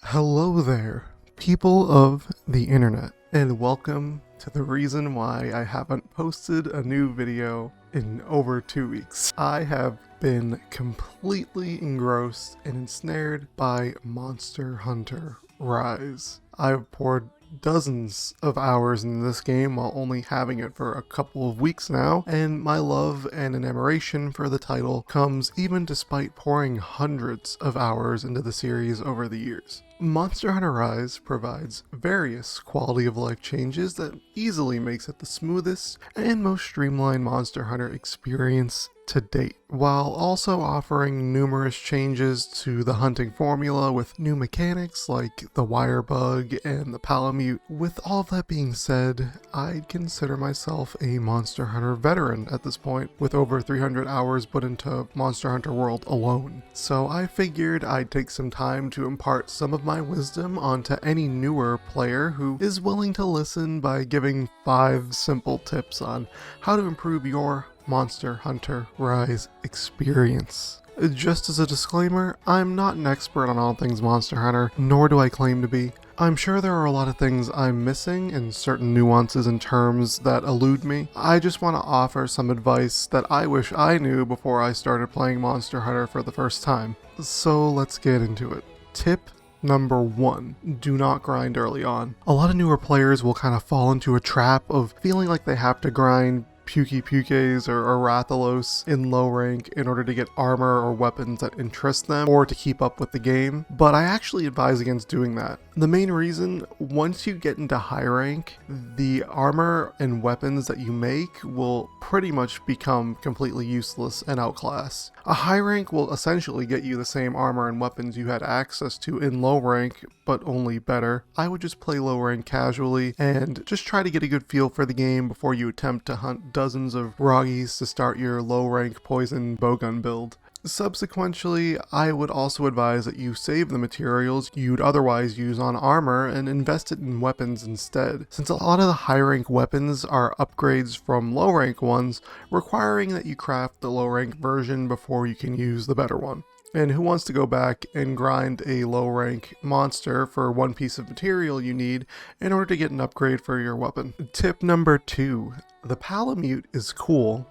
Hello there, people of the internet, and welcome to the reason why I haven't posted a new video in over 2 weeks. I have been completely engrossed and ensnared by Monster Hunter Rise. I've poured dozens of hours in this game while only having it for a couple of weeks now, and my love and admiration for the title comes even despite pouring hundreds of hours into the series over the years. Monster Hunter Rise provides various quality of life changes that easily makes it the smoothest and most streamlined Monster Hunter experience to date, while also offering numerous changes to the hunting formula with new mechanics like the wire bug and the Palamute. With all of that being said, I'd consider myself a Monster Hunter veteran at this point, with over 300 hours put into Monster Hunter World alone. So I figured I'd take some time to impart some of my wisdom onto any newer player who is willing to listen by giving 5 simple tips on how to improve your Monster Hunter Rise experience. Just as a disclaimer, I'm not an expert on all things Monster Hunter, nor do I claim to be. I'm sure there are a lot of things I'm missing and certain nuances and terms that elude me. I just want to offer some advice that I wish I knew before I started playing Monster Hunter for the first time. So let's get into it. Tip Number 1, do not grind early on. A lot of newer players will kind of fall into a trap of feeling like they have to grind Pukes or Rathalos in low rank in order to get armor or weapons that interest them or to keep up with the game, but I actually advise against doing that. The main reason, once you get into high rank, the armor and weapons that you make will pretty much become completely useless and outclassed. A high rank will essentially get you the same armor and weapons you had access to in low rank, but only better. I would just play low rank casually and just try to get a good feel for the game before you attempt to hunt dozens of Roggies to start your low rank poison bowgun build. Subsequently, I would also advise that you save the materials you'd otherwise use on armor and invest it in weapons instead, since a lot of the high rank weapons are upgrades from low rank ones, requiring that you craft the low rank version before you can use the better one. And who wants to go back and grind a low rank monster for one piece of material you need in order to get an upgrade for your weapon? Tip number 2, the Palamute is cool,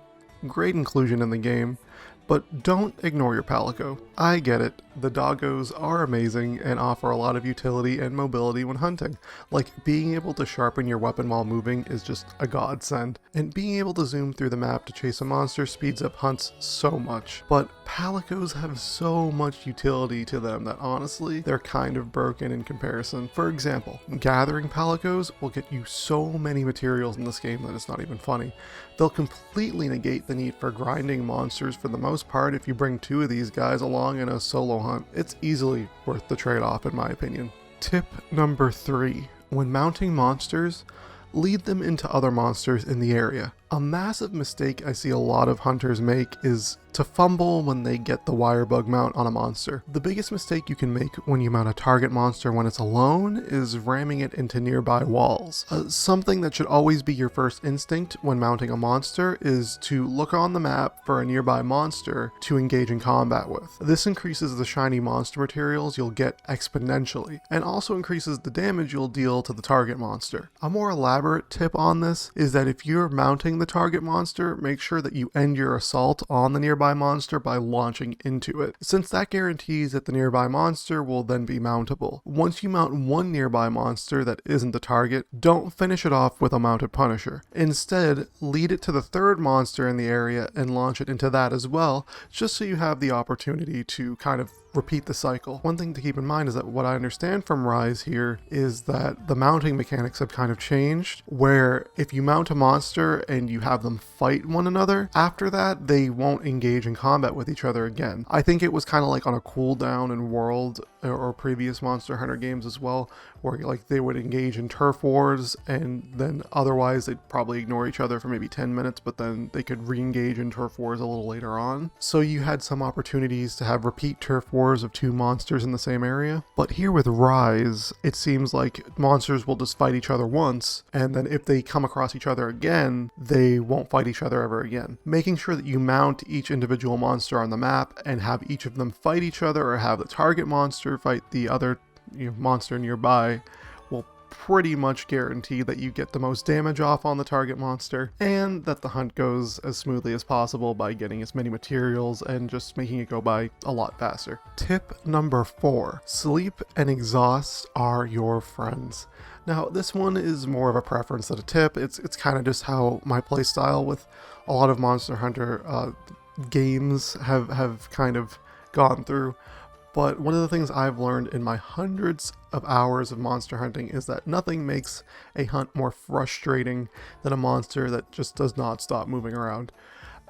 great inclusion in the game, but don't ignore your palico. I get it, the doggos are amazing and offer a lot of utility and mobility when hunting. Like, being able to sharpen your weapon while moving is just a godsend, and being able to zoom through the map to chase a monster speeds up hunts so much. But palicos have so much utility to them that honestly, they're kind of broken in comparison. For example, gathering palicos will get you so many materials in this game that it's not even funny. They'll completely negate the need for grinding monsters for the most part if you bring 2 of these guys along in a solo hunt. It's easily worth the trade-off in my opinion. Tip number 3, when mounting monsters, lead them into other monsters in the area. A massive mistake I see a lot of hunters make is to fumble when they get the wire bug mount on a monster. The biggest mistake you can make when you mount a target monster when it's alone is ramming it into nearby walls. Something that should always be your first instinct when mounting a monster is to look on the map for a nearby monster to engage in combat with. This increases the shiny monster materials you'll get exponentially, and also increases the damage you'll deal to the target monster. A more elaborate tip on this is that if you're mounting the target monster, make sure that you end your assault on the nearby monster by launching into it, since that guarantees that the nearby monster will then be mountable. Once you mount one nearby monster that isn't the target, don't finish it off with a mounted Punisher. Instead, lead it to the third monster in the area and launch it into that as well, just so you have the opportunity to kind of repeat the cycle. One thing to keep in mind is that what I understand from Rise here is that the mounting mechanics have kind of changed, where if you mount a monster and you have them fight one another, after that they won't engage in combat with each other again. I think it was kind of like on a cooldown in World or previous Monster Hunter games as well, where like they would engage in turf wars and then otherwise they'd probably ignore each other for maybe 10 minutes, but then they could re-engage in turf wars a little later on. So you had some opportunities to have repeat turf wars of 2 monsters in the same area. But here with Rise, it seems like monsters will just fight each other once, and then if they come across each other again, they won't fight each other ever again. Making sure that you mount each individual monster on the map and have each of them fight each other, or have the target monster fight the other monster nearby will pretty much guarantee that you get the most damage off on the target monster, and that the hunt goes as smoothly as possible by getting as many materials and just making it go by a lot faster. Tip number 4. Sleep and exhaust are your friends. Now, this one is more of a preference than a tip. It's kind of just how my playstyle with a lot of Monster Hunter games have kind of gone through. But one of the things I've learned in my hundreds of hours of monster hunting is that nothing makes a hunt more frustrating than a monster that just does not stop moving around.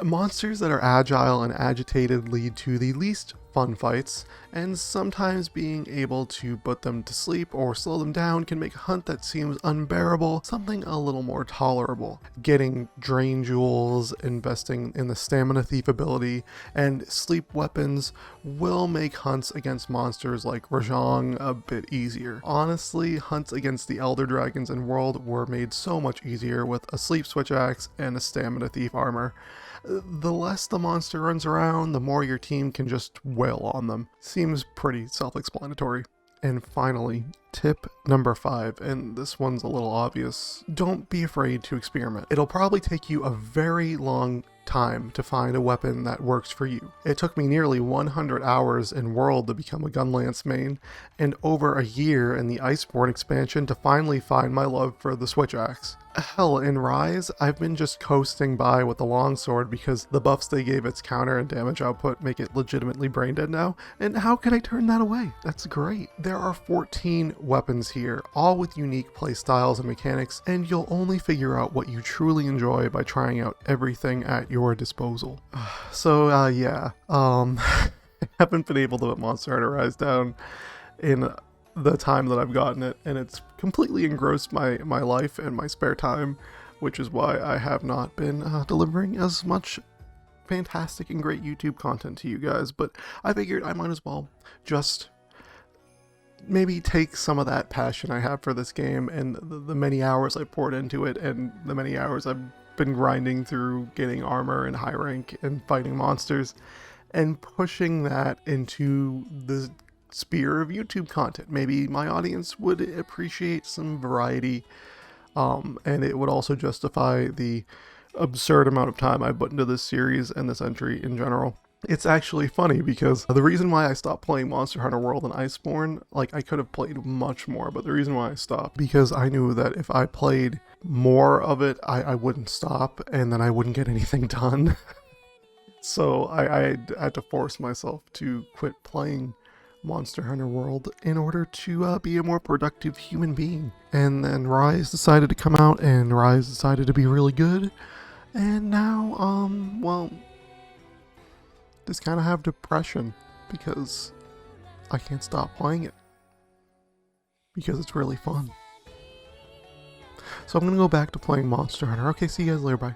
Monsters that are agile and agitated lead to the least fun fights, and sometimes being able to put them to sleep or slow them down can make a hunt that seems unbearable something a little more tolerable. Getting drain jewels, investing in the stamina thief ability, and sleep weapons will make hunts against monsters like Rajang a bit easier. Honestly, hunts against the Elder Dragons in World were made so much easier with a sleep switch axe and a stamina thief armor. The less the monster runs around, the more your team can just wail on them. Seems pretty self-explanatory. And finally, tip number 5, and this one's a little obvious. Don't be afraid to experiment. It'll probably take you a very long time to find a weapon that works for you. It took me nearly 100 hours in World to become a Gunlance main, and over a year in the Iceborne expansion to finally find my love for the Switch Axe. Hell, in Rise, I've been just coasting by with the longsword because the buffs they gave its counter and damage output make it legitimately brain dead now, and how can I turn that away? That's great. There are 14 weapons here, all with unique playstyles and mechanics, and you'll only figure out what you truly enjoy by trying out everything at your disposal. So, yeah, I haven't been able to put Monster Hunter Rise down in the time that I've gotten it, and it's completely engrossed my life and my spare time, which is why I have not been delivering as much fantastic and great YouTube content to you guys. But I figured I might as well just maybe take some of that passion I have for this game and the many hours I poured into it and the many hours I've been grinding through getting armor and high rank and fighting monsters, and pushing that into the sphere of YouTube content. Maybe my audience would appreciate some variety, and it would also justify the absurd amount of time I put into this series and this entry in general. It's actually funny because the reason why I stopped playing Monster Hunter World and Iceborne, like, I could have played much more, but the reason why I stopped, because I knew that if I played more of it, I wouldn't stop, and then I wouldn't get anything done. So I had to force myself to quit playing Monster Hunter World in order to be a more productive human being. And then Rise decided to come out, and Rise decided to be really good, and now, well, just kind of have depression because I can't stop playing it because it's really fun. So I'm gonna go back to playing Monster Hunter. Okay, see you guys later, bye.